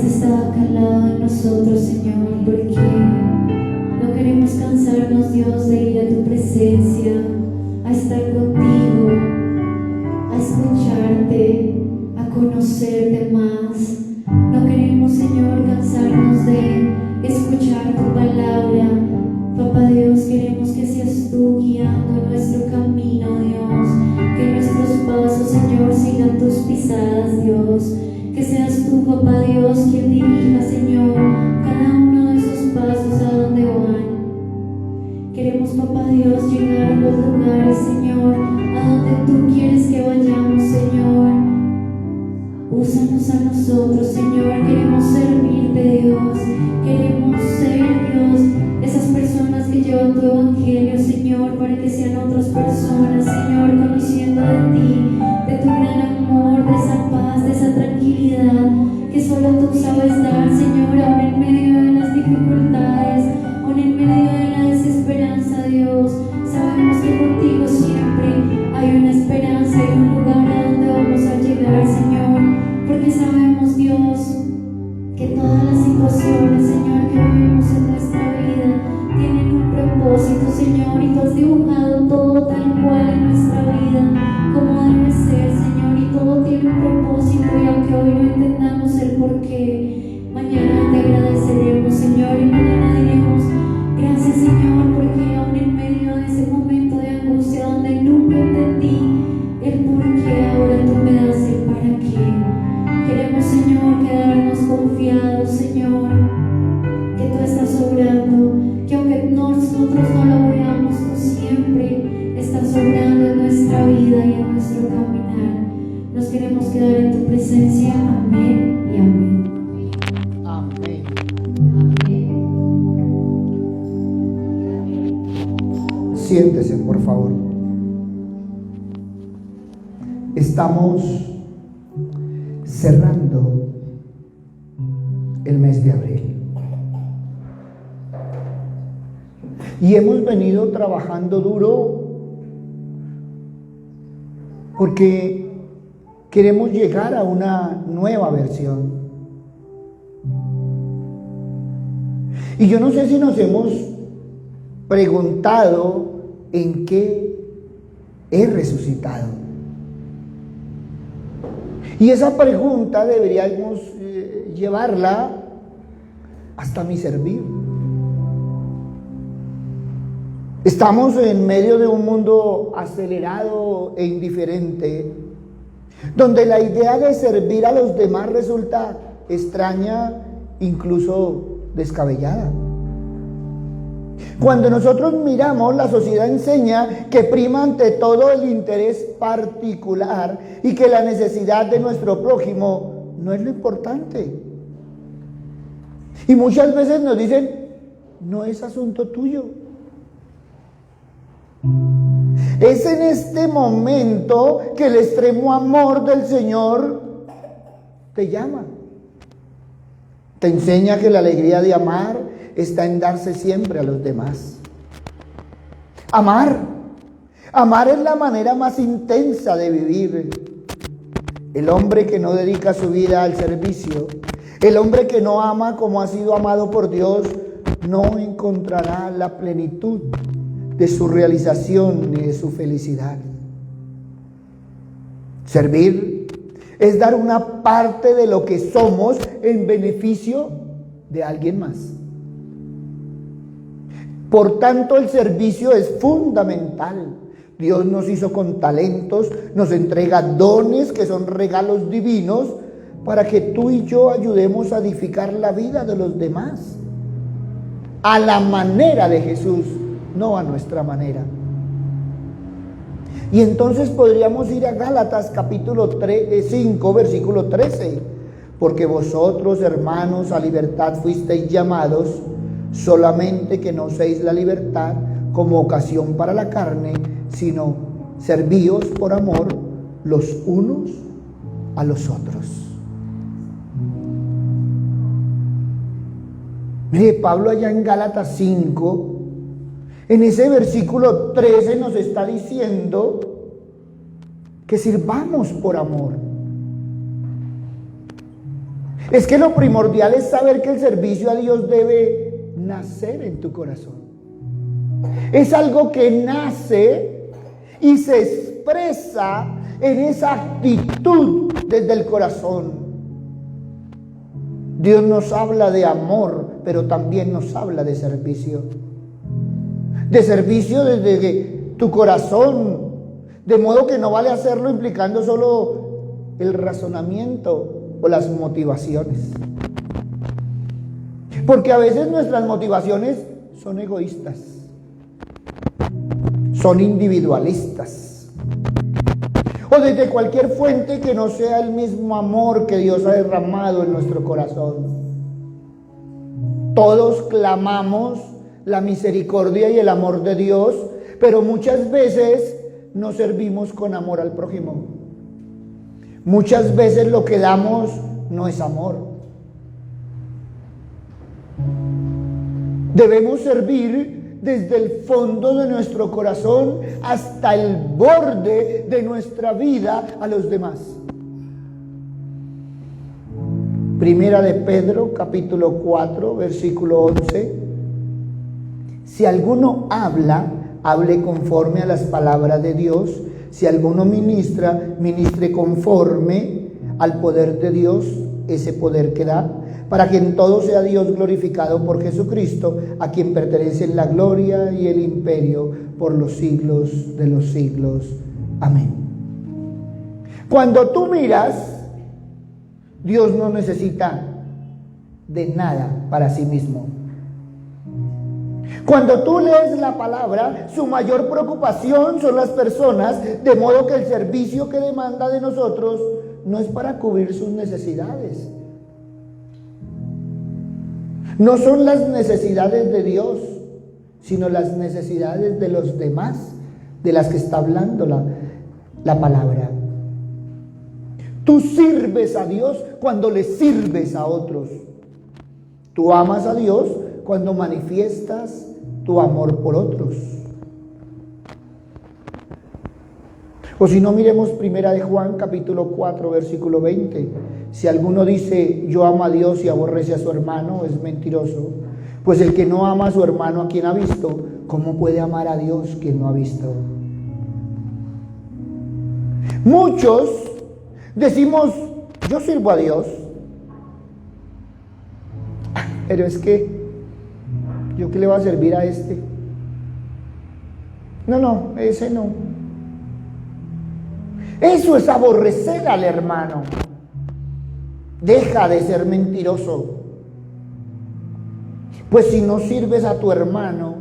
paz está calada en nosotros, Señor, porque no queremos cansarnos, Dios, de ir a tu presencia, a estar contigo, a escucharte, a conocerte más. No queremos, Señor, cansarnos de escuchar tu palabra. Papá Dios, queremos que seas tú guiando nuestro camino, Dios. Que nuestros pasos, Señor, sigan tus pisadas, Dios. Que seas tú, Papá Dios, quien dirija, Señor, cada uno de esos pasos a donde van. Queremos, Papá Dios, llegar a los lugares, Señor, a donde tú quieres que vayamos, Señor. Úsanos a nosotros, Señor. Queremos servirte, Dios. Queremos ser, Dios, esas personas que llevan tu evangelio, Señor, para que sean otras personas, Señor, conociendo de ti, de tu gran amor, de esa paz, de esa tranquilidad que solo tú sabes dar, Señor, aún en medio de las dificultades, aún en medio de la desesperanza, Dios. Sabemos que contigo siempre hay una esperanza y un lugar a donde vamos a llegar, Señor, porque sabemos, Dios, que todas las situaciones, Señor, que vivimos en nuestra vida tienen un propósito, Señor, y tú has dibujado todo tal cual en nuestra vida como debe ser, Señor, y todo tiene un propósito, y aunque hoy no entendamos el porqué, mañana te agradeceremos, Señor, y mañana diremos gracias, Señor, porque aún en medio de ese momento de angustia donde nunca entendí el porqué, ahora tú me das el para qué. Queremos, Señor, quedarnos confiados, Señor, que tú estás obrando, que aunque nosotros no lo veamos, tú siempre estás obrando en nuestra vida y en nuestro caminar. Nos queremos quedar en tu presencia. Amén y amén. Amén. Siéntese, por favor. Estamos cerrando el mes de abril. Y hemos venido trabajando duro porque queremos llegar a una nueva versión. Y yo no sé si nos hemos preguntado en qué he resucitado. Y esa pregunta deberíamos llevarla hasta mi servir. Estamos en medio de un mundo acelerado e indiferente, donde la idea de servir a los demás resulta extraña, incluso descabellada. Cuando nosotros miramos, la sociedad enseña que prima ante todo el interés particular y que la necesidad de nuestro prójimo no es lo importante. Y muchas veces nos dicen, no es asunto tuyo. Es en este momento que el extremo amor del Señor te llama. Te enseña que la alegría de amar está en darse siempre a los demás. Amar es la manera más intensa de vivir. El hombre que no dedica su vida al servicio, el hombre que no ama como ha sido amado por Dios, no encontrará la plenitud de su realización ni de su felicidad. Servir es dar una parte de lo que somos en beneficio de alguien más. Por tanto, el servicio es fundamental. Dios nos hizo con talentos, nos entrega dones que son regalos divinos para que tú y yo ayudemos a edificar la vida de los demás a la manera de Jesús, no a nuestra manera. Y entonces podríamos ir a Gálatas capítulo 5, versículo 13. Porque vosotros, hermanos, a libertad fuisteis llamados, solamente que no uséis la libertad como ocasión para la carne, sino servíos por amor los unos a los otros. Mire, Pablo allá en Gálatas 5, en ese versículo 13 nos está diciendo que sirvamos por amor. Es que lo primordial es saber que el servicio a Dios debe nacer en tu corazón. Es algo que nace y se expresa en esa actitud desde el corazón. Dios nos habla de amor, pero también nos habla de servicio. De servicio desde tu corazón, de modo que no vale hacerlo implicando solo el razonamiento o las motivaciones. Porque a veces nuestras motivaciones son egoístas, son individualistas, o desde cualquier fuente que no sea el mismo amor que Dios ha derramado en nuestro corazón. Todos clamamos la misericordia y el amor de Dios, pero muchas veces no servimos con amor al prójimo. Muchas veces lo que damos no es amor. Debemos servir desde el fondo de nuestro corazón hasta el borde de nuestra vida a los demás. Primera de Pedro, capítulo 4, versículo 11. Si alguno habla, hable conforme a las palabras de Dios. Si alguno ministra, ministre conforme al poder de Dios, ese poder que da, para que en todo sea Dios glorificado por Jesucristo, a quien pertenecen la gloria y el imperio por los siglos de los siglos. Amén. Cuando tú miras, Dios no necesita de nada para sí mismo. Cuando tú lees la palabra, su mayor preocupación son las personas, de modo que el servicio que demanda de nosotros no es para cubrir sus necesidades. No son las necesidades de Dios, sino las necesidades de los demás, de las que está hablando la palabra. Tú sirves a Dios cuando le sirves a otros. Tú amas a Dios cuando manifiestas tu amor por otros. O si no, miremos primera de Juan, capítulo 4, versículo 20. Si alguno dice, yo amo a Dios y aborrece a su hermano, es mentiroso. Pues el que no ama a su hermano a quien ha visto, ¿cómo puede amar a Dios quien no ha visto? Muchos decimos, yo sirvo a Dios, pero es que ¿yo qué le voy a servir a este? No, ese no. Eso es aborrecer al hermano. Deja de ser mentiroso. Pues si no sirves a tu hermano,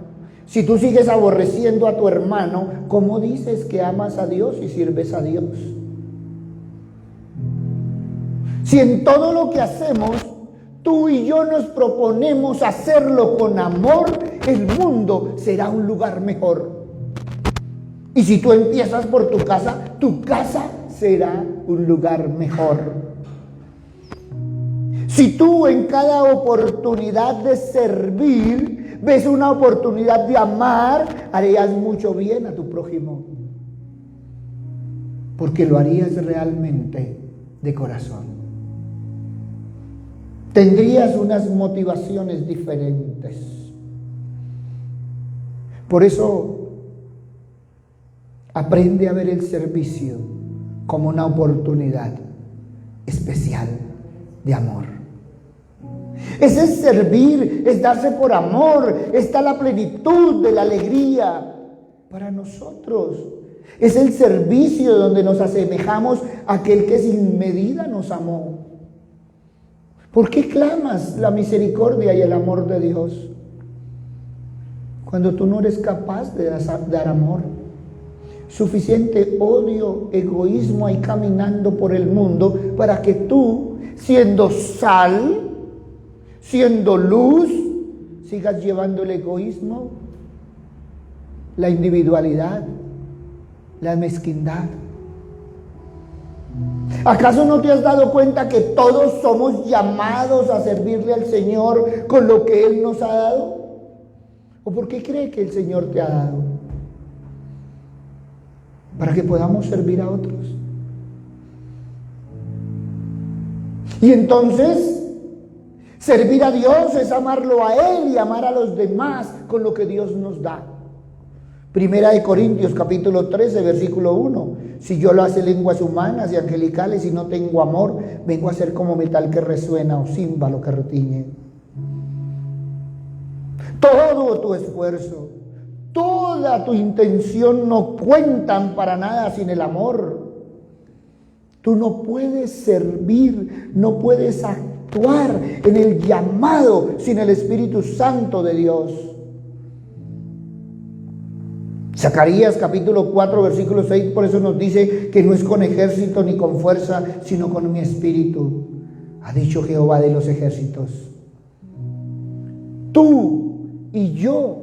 si tú sigues aborreciendo a tu hermano, ¿cómo dices que amas a Dios y sirves a Dios? Si en todo lo que hacemos, tú y yo nos proponemos hacerlo con amor, el mundo será un lugar mejor. Y si tú empiezas por tu casa será un lugar mejor. Si tú en cada oportunidad de servir ves una oportunidad de amar, harías mucho bien a tu prójimo, porque lo harías realmente de corazón. Tendrías unas motivaciones diferentes. Por eso, aprende a ver el servicio como una oportunidad especial de amor. Ese es servir, es darse por amor, está la plenitud de la alegría para nosotros. Es el servicio donde nos asemejamos a aquel que sin medida nos amó. ¿Por qué clamas la misericordia y el amor de Dios cuando tú no eres capaz de dar amor? Suficiente odio, egoísmo hay caminando por el mundo para que tú, siendo sal, siendo luz, sigas llevando el egoísmo, la individualidad, la mezquindad. ¿Acaso no te has dado cuenta que todos somos llamados a servirle al Señor con lo que Él nos ha dado? ¿O por qué cree que el Señor te ha dado? Para que podamos servir a otros. Y entonces, servir a Dios es amarlo a Él y amar a los demás con lo que Dios nos da. Primera de Corintios capítulo 13, versículo 1. Si yo lo hace lenguas humanas y angelicales y no tengo amor, vengo a ser como metal que resuena o címbalo que retiñe. Todo tu esfuerzo, toda tu intención no cuentan para nada sin el amor. Tú no puedes servir, no puedes actuar en el llamado sin el Espíritu Santo de Dios. Zacarías capítulo 4 versículo 6 por eso nos dice que no es con ejército ni con fuerza, sino con mi espíritu, ha dicho Jehová de los ejércitos. Tú y yo,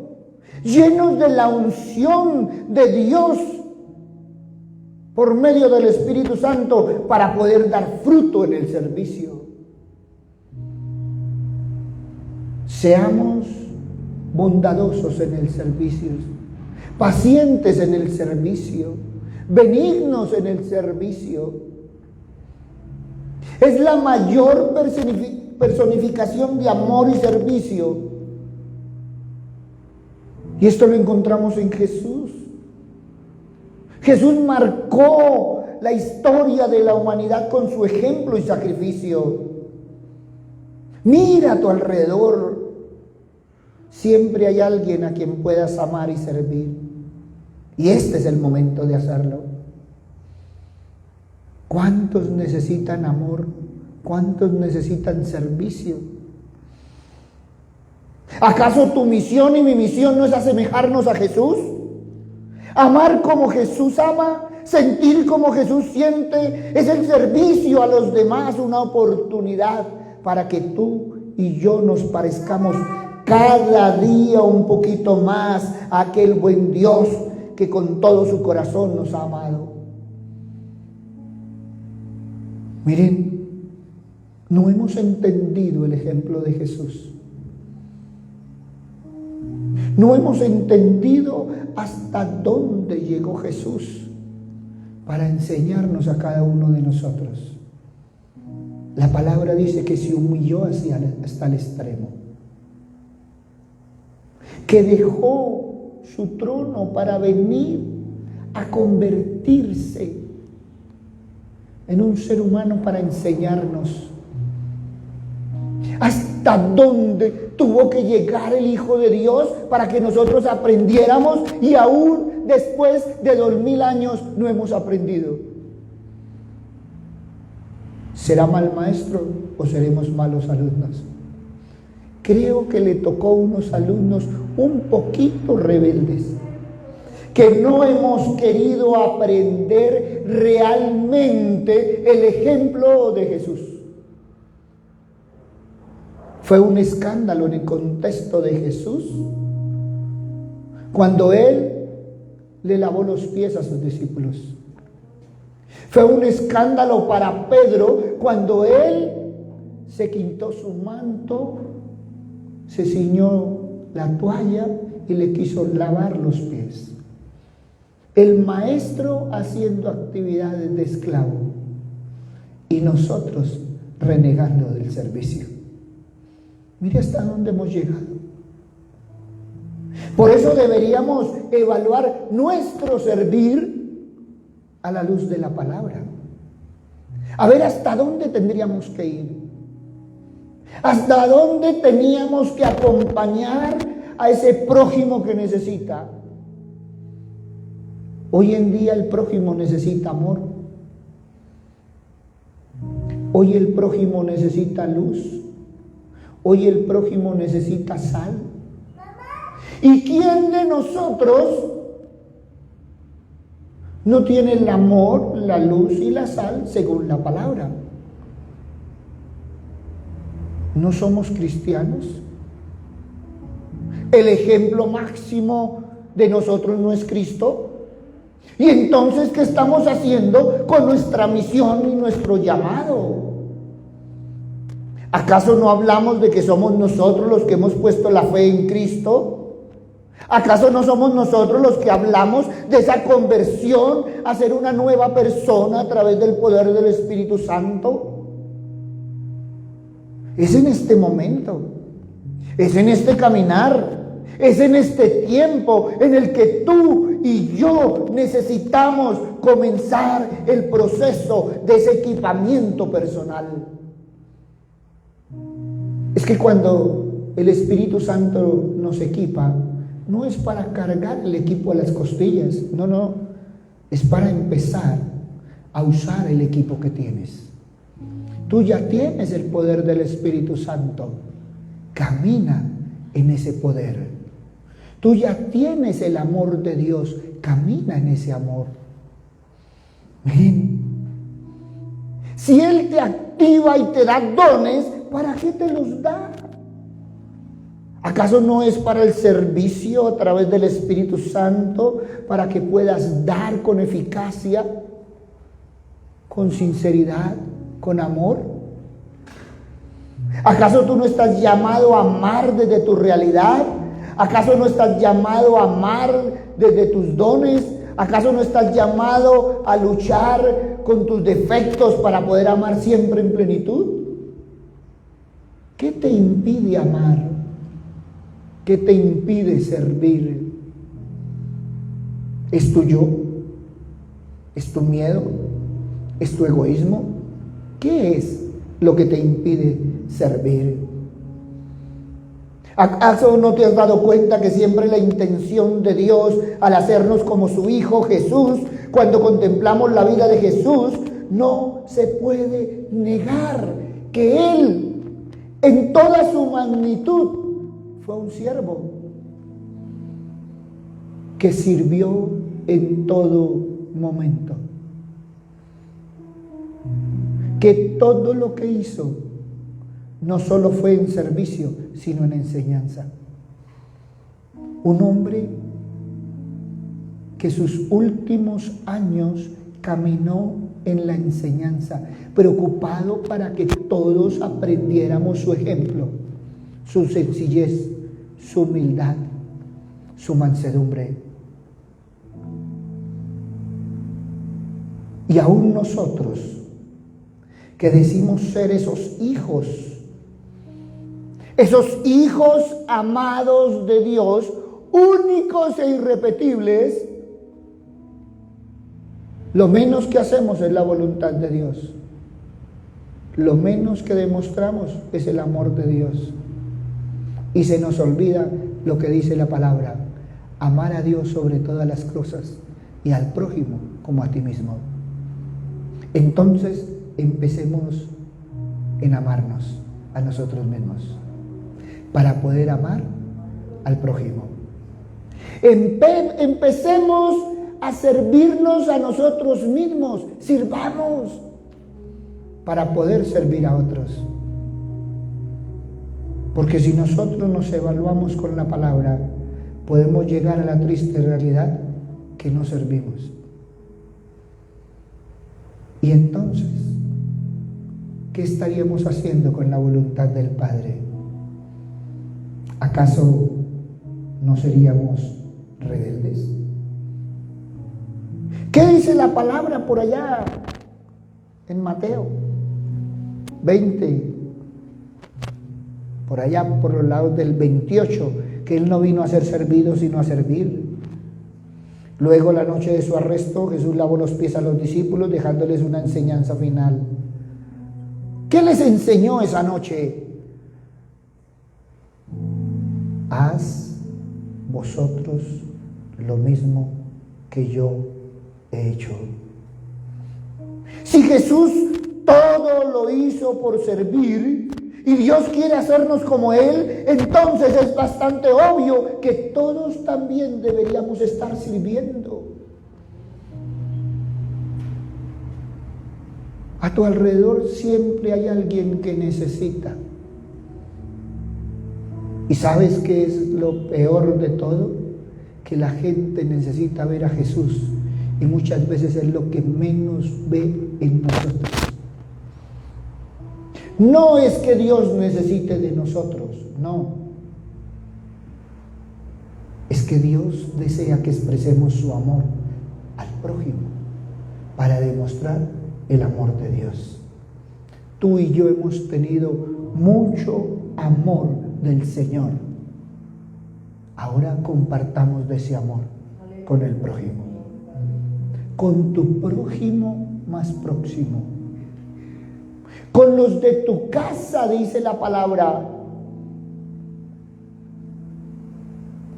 llenos de la unción de Dios por medio del Espíritu Santo, para poder dar fruto en el servicio. Seamos bondadosos en el servicio, pacientes en el servicio, benignos en el servicio. Es la mayor personificación de amor y servicio. Y esto lo encontramos en Jesús. Jesús marcó la historia de la humanidad con su ejemplo y sacrificio. Mira a tu alrededor. Siempre hay alguien a quien puedas amar y servir. Y este es el momento de hacerlo. ¿Cuántos necesitan amor? ¿Cuántos necesitan servicio? ¿Acaso tu misión y mi misión no es asemejarnos a Jesús? Amar como Jesús ama, sentir como Jesús siente, es el servicio a los demás, una oportunidad para que tú y yo nos parezcamos cada día un poquito más a aquel buen Dios que con todo su corazón nos ha amado. Miren, no hemos entendido el ejemplo de Jesús. No hemos entendido hasta dónde llegó Jesús para enseñarnos a cada uno de nosotros. La palabra dice que se humilló hasta el extremo, que dejó su trono para venir a convertirse en un ser humano para enseñarnos. ¿Hasta dónde tuvo que llegar el Hijo de Dios para que nosotros aprendiéramos? Y aún después de 2000 años no hemos aprendido. ¿Será mal maestro o seremos malos alumnos? Creo que le tocó a unos alumnos un poquito rebeldes, que no hemos querido aprender realmente el ejemplo de Jesús. Fue un escándalo en el contexto de Jesús cuando Él le lavó los pies a sus discípulos. Fue un escándalo para Pedro cuando Él se quitó su manto, se ciñó la toalla y le quiso lavar los pies. El maestro haciendo actividades de esclavo y nosotros renegando del servicio. Mire hasta dónde hemos llegado. Por eso deberíamos evaluar nuestro servir a la luz de la palabra. A ver hasta dónde tendríamos que ir. Hasta dónde teníamos que acompañar a ese prójimo que necesita. Hoy en día el prójimo necesita amor. Hoy el prójimo necesita luz. Hoy el prójimo necesita sal. ¿Y quién de nosotros no tiene el amor, la luz y la sal según la palabra? ¿No somos cristianos? ¿El ejemplo máximo de nosotros no es Cristo? ¿Y entonces qué estamos haciendo con nuestra misión y nuestro llamado? ¿Acaso no hablamos de que somos nosotros los que hemos puesto la fe en Cristo? ¿Acaso no somos nosotros los que hablamos de esa conversión a ser una nueva persona a través del poder del Espíritu Santo? Es en este momento, es en este caminar, es en este tiempo en el que tú y yo necesitamos comenzar el proceso de ese equipamiento personal. Es que cuando el Espíritu Santo nos equipa, no es para cargar el equipo a las costillas, no, es para empezar a usar el equipo que tienes. Tú ya tienes el poder del Espíritu Santo, camina en ese poder. Tú ya tienes el amor de Dios, camina en ese amor. Miren, si Él te activa y te da dones, ¿para qué te los da? ¿Acaso no es para el servicio a través del Espíritu Santo, para que puedas dar con eficacia, con sinceridad, con amor? ¿Acaso tú no estás llamado a amar desde tu realidad? ¿Acaso no estás llamado a amar desde tus dones? ¿Acaso no estás llamado a luchar con tus defectos para poder amar siempre en plenitud? ¿Qué te impide amar? ¿Qué te impide servir? ¿Es tu yo? ¿Es tu miedo? ¿Es tu egoísmo? ¿Qué es lo que te impide servir? ¿Acaso no te has dado cuenta que siempre la intención de Dios al hacernos como su Hijo Jesús, cuando contemplamos la vida de Jesús, no se puede negar que Él, en toda su magnitud, fue un siervo que sirvió en todo momento? Que todo lo que hizo no solo fue en servicio, sino en enseñanza. Un hombre que sus últimos años caminó en la enseñanza, preocupado para que todos aprendiéramos su ejemplo, su sencillez, su humildad, su mansedumbre. Y aún nosotros, que decimos ser esos hijos amados de Dios, únicos e irrepetibles, lo menos que hacemos es la voluntad de Dios. Lo menos que demostramos es el amor de Dios. Y se nos olvida lo que dice la palabra: amar a Dios sobre todas las cosas y al prójimo como a ti mismo. Entonces empecemos en amarnos a nosotros mismos para poder amar al prójimo. Empecemos a servirnos a nosotros mismos, sirvamos para poder servir a otros. Porque si nosotros nos evaluamos con la palabra, podemos llegar a la triste realidad que no servimos. Y entonces, ¿qué estaríamos haciendo con la voluntad del Padre? ¿Acaso no seríamos rebeldes? ¿Qué dice la palabra por allá en Mateo 20? Por allá, por los lados del 28, que Él no vino a ser servido, sino a servir. Luego, la noche de su arresto, Jesús lavó los pies a los discípulos, dejándoles una enseñanza final. ¿Qué les enseñó esa noche? Haz vosotros lo mismo que yo he hecho. Si Jesús todo lo hizo por servir, y Dios quiere hacernos como Él, entonces es bastante obvio que todos también deberíamos estar sirviendo. A tu alrededor siempre hay alguien que necesita. ¿Y sabes qué es lo peor de todo? Que la gente necesita ver a Jesús y muchas veces es lo que menos ve en nosotros. No es que Dios necesite de nosotros, no. Es que Dios desea que expresemos su amor al prójimo para demostrar el amor de Dios. tú y yo hemos tenido mucho amor del Señor. Ahora compartamos de ese amor con el prójimo, con tu prójimo más próximo, con los de tu casa, dice la palabra.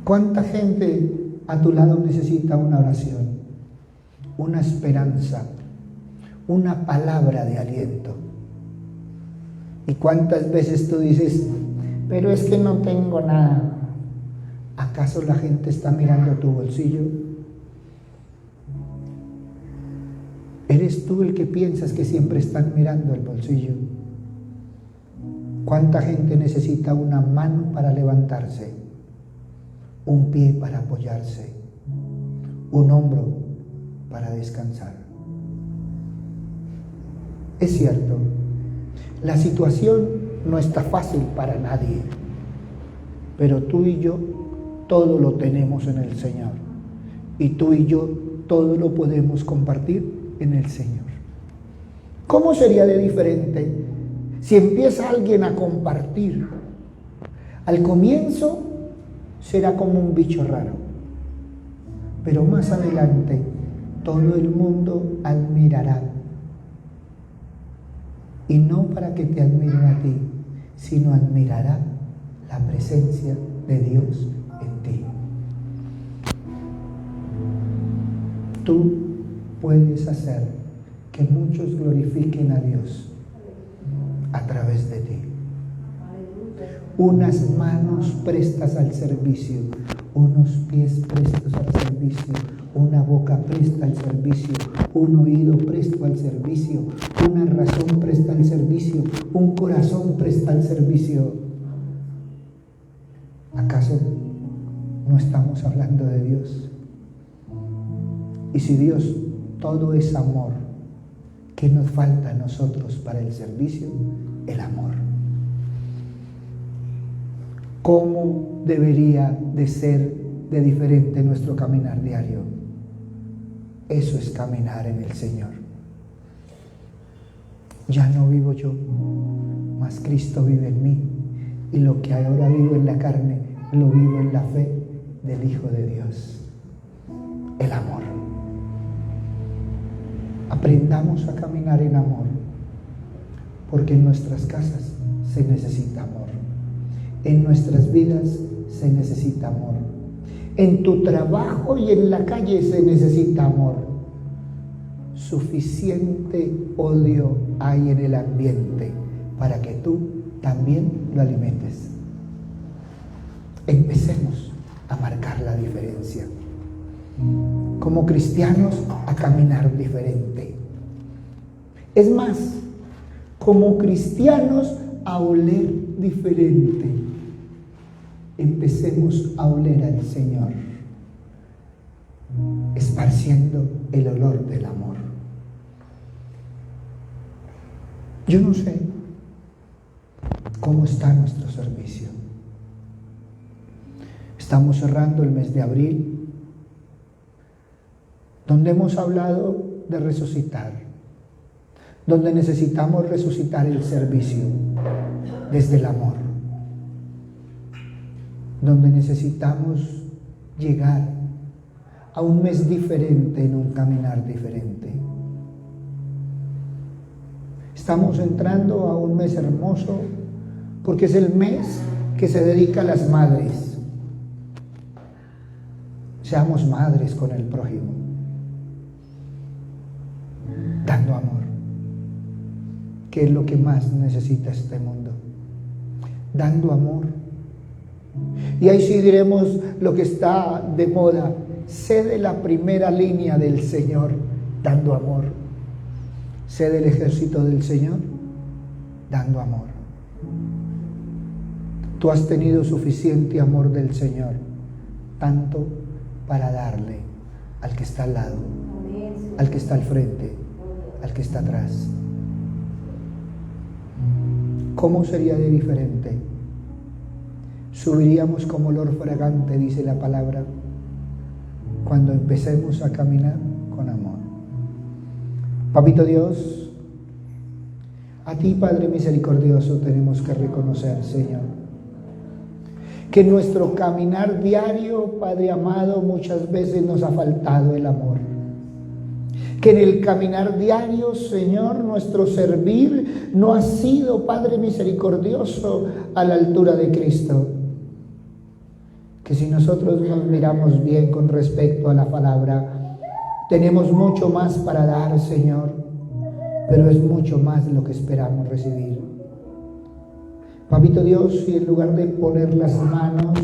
¿Cuánta gente a tu lado necesita una oración, una esperanza, una palabra de aliento? ¿Y cuántas veces tú dices, pero es que no tengo nada? ¿Acaso la gente está mirando tu bolsillo? ¿Eres tú el que piensas que siempre están mirando el bolsillo? ¿Cuánta gente necesita una mano para levantarse, un pie para apoyarse, un hombro para descansar? Es cierto, la situación no está fácil para nadie, pero tú y yo todo lo tenemos en el Señor, y tú y yo todo lo podemos compartir en el Señor. ¿Cómo sería de diferente si empieza alguien a compartir? Al comienzo será como un bicho raro, pero más adelante todo el mundo admirará, y no para que te admiren a ti, sino admirará la presencia de Dios en ti. Tú puedes hacer que muchos glorifiquen a Dios a través de ti. Unas manos prestas al servicio, unos pies prestos al servicio, una boca presta al servicio, un oído presto al servicio, una razón presta al servicio, un corazón presta al servicio. ¿Acaso no estamos hablando de Dios? Y si Dios todo es amor, ¿qué nos falta a nosotros para el servicio? El amor. ¿Cómo debería de ser de diferente nuestro caminar diario? Eso es caminar en el Señor. Ya no vivo yo, mas Cristo vive en mí, y lo que ahora vivo en la carne, lo vivo en la fe del Hijo de Dios. El amor. Aprendamos a caminar en amor, porque en nuestras casas se necesita amor, en nuestras vidas se necesita amor, en tu trabajo y en la calle se necesita amor. Suficiente odio hay en el ambiente para que tú también lo alimentes. Empecemos a marcar la diferencia. Como cristianos, a caminar diferente. Es más, como cristianos, a oler diferente. Empecemos a oler al Señor, esparciendo el olor del amor. Yo no sé cómo está nuestro servicio. Estamos cerrando el mes de abril, donde hemos hablado de resucitar, donde necesitamos resucitar el servicio desde el amor, donde necesitamos llegar a un mes diferente en un caminar diferente. Estamos entrando a un mes hermoso porque es el mes que se dedica a las madres. Seamos madres con el prójimo, dando amor, que es lo que más necesita este mundo, dando amor. Y ahí sí diremos lo que está de moda: sé de la primera línea del Señor, dando amor. Sé del ejército del Señor, dando amor. Tú has tenido suficiente amor del Señor, tanto para darle al que está al lado, al que está al frente, al que está atrás. ¿Cómo sería de diferente? Subiríamos como olor fragante, dice la palabra, cuando empecemos a caminar con amor. Papito Dios, A ti, Padre misericordioso, tenemos que reconocer, Señor, que en nuestro caminar diario, Padre amado, muchas veces nos ha faltado el amor. Que en el caminar diario, Señor, nuestro servir no ha sido, Padre misericordioso, a la altura de Cristo. Que si nosotros nos miramos bien con respecto a la palabra, tenemos mucho más para dar, Señor, pero es mucho más de lo que esperamos recibir. Papito Dios, si en lugar de poner las manos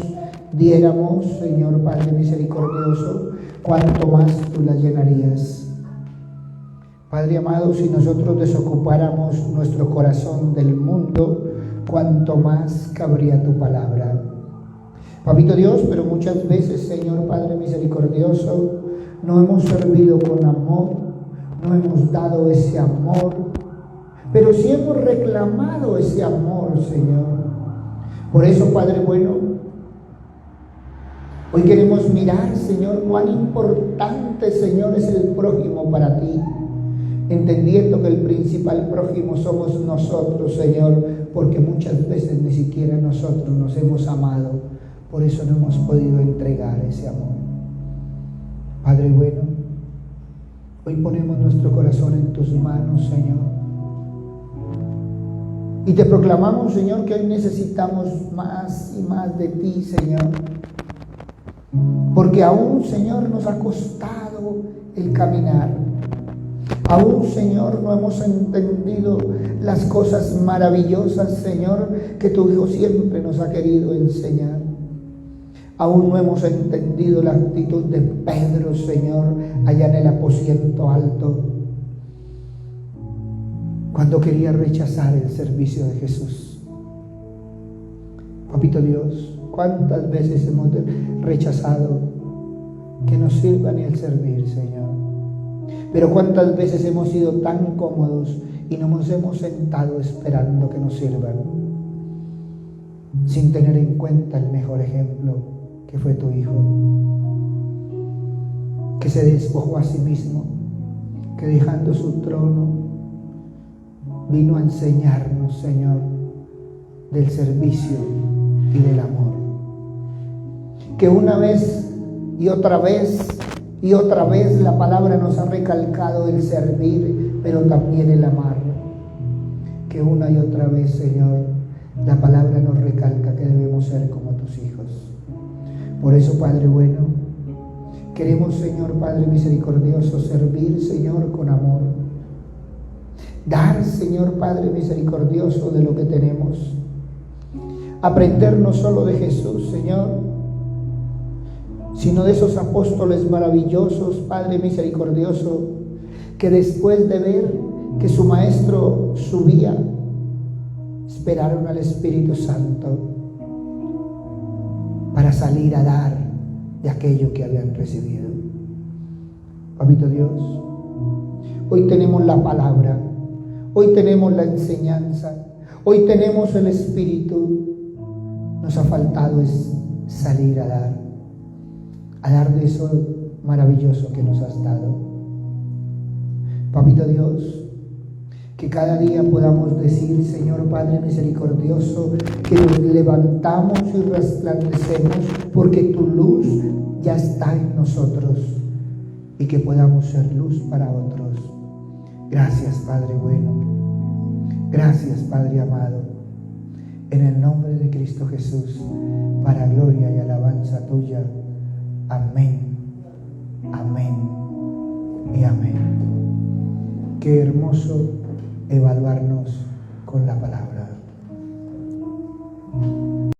diéramos, Señor Padre misericordioso, cuánto más tú las llenarías. Padre amado, si nosotros desocupáramos nuestro corazón del mundo, cuánto más cabría tu palabra. Papito Dios, pero muchas veces, Señor Padre misericordioso, no hemos servido con amor, no hemos dado ese amor, pero sí hemos reclamado ese amor, Señor. Por eso, Padre bueno, hoy queremos mirar, Señor, cuán importante, Señor, es el prójimo para ti, entendiendo que el principal prójimo somos nosotros, Señor, porque muchas veces ni siquiera nosotros nos hemos amado, por eso no hemos podido entregar ese amor. Padre bueno, hoy ponemos nuestro corazón en tus manos, Señor, y te proclamamos, Señor, que hoy necesitamos más y más de ti, Señor, porque aún, Señor, nos ha costado el caminar. Aún, Señor, no hemos entendido las cosas maravillosas, Señor, que tu Hijo siempre nos ha querido enseñar. Aún no hemos entendido la actitud de Pedro, Señor, allá en el aposento alto, cuando quería rechazar el servicio de Jesús. Papito Dios, ¿cuántas veces hemos rechazado que nos sirva ni el servir, Señor? Pero cuántas veces hemos sido tan cómodos y no nos hemos sentado esperando que nos sirvan, sin tener en cuenta el mejor ejemplo, que fue tu Hijo, que se despojó a sí mismo, que dejando su trono vino a enseñarnos, Señor, del servicio y del amor. Que una vez y otra vez y otra vez la palabra nos ha recalcado el servir, pero también el amar. Que una y otra vez, Señor, la palabra nos recalca que debemos ser como tus hijos. Por eso, Padre bueno, queremos, Señor Padre misericordioso, servir, Señor, con amor. Dar, Señor Padre misericordioso, de lo que tenemos. Aprender no solo de Jesús, Señor, sino de esos apóstoles maravillosos, Padre misericordioso, que después de ver que su Maestro subía, esperaron al Espíritu Santo para salir a dar de aquello que habían recibido. Papito Dios, hoy tenemos la palabra, hoy tenemos la enseñanza, hoy tenemos el Espíritu. Nos ha faltado es salir a dar de eso maravilloso que nos has dado. Papito Dios, que cada día podamos decir, Señor Padre misericordioso, que nos levantamos y resplandecemos porque tu luz ya está en nosotros y que podamos ser luz para otros. Gracias, Padre bueno. Gracias, Padre amado. En el nombre de Cristo Jesús, para gloria y alabanza tuya. Amén, amén y amén. Qué hermoso evaluarnos con la palabra.